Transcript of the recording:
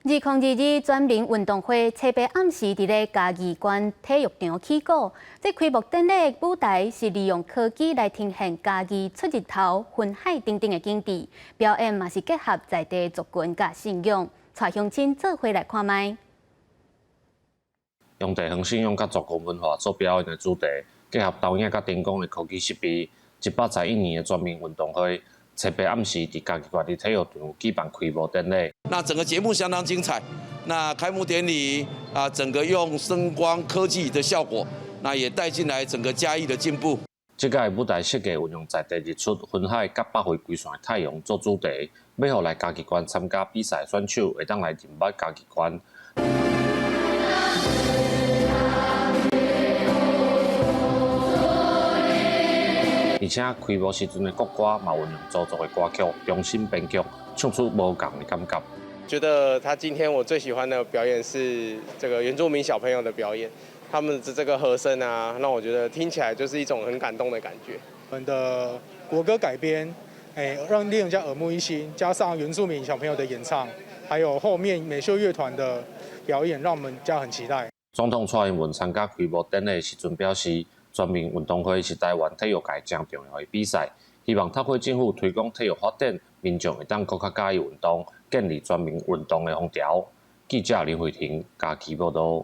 2022全民运动会初八暗时伫咧嘉义县体育场起鼓，这开幕典礼舞台是利用科技来呈现嘉义出日头、云海等等的景致，表演嘛是结合在地族群甲信仰，带乡亲做伙来看卖。用地方信仰甲族群文化做表演的主题，结合投影甲灯光的科技设备，111年的全民运动会。初八暗时，伫嘉义县的体育场举办开幕典礼。那整个节目相当精彩。那开幕典礼整个用声光科技的效果，那也带进来整个嘉义的进步。这届舞台设计运用在地日出、云海甲百回归线的太阳做主题，要互来嘉义县参加比赛的选手会当来认捌嘉义县。而且开幕时阵的国歌嘛运用做作的歌曲重新编曲，唱出无共的感觉。觉得他今天我最喜欢的表演是这个原住民小朋友的表演，他们的这个和声啊，让我觉得听起来就是一种很感动的感觉。我们的国歌改编，让令人家耳目一新，加上原住民小朋友的演唱，还有后面美秀乐团的表演，让我们家很期待。总统蔡英文参加开幕典礼时阵表示。全民运动会是台湾体育界正重要的比赛，希望透过政府推广体育发展，民众会当更加加以运动，建立全民运动的风潮。记者林慧婷，嘉义报道。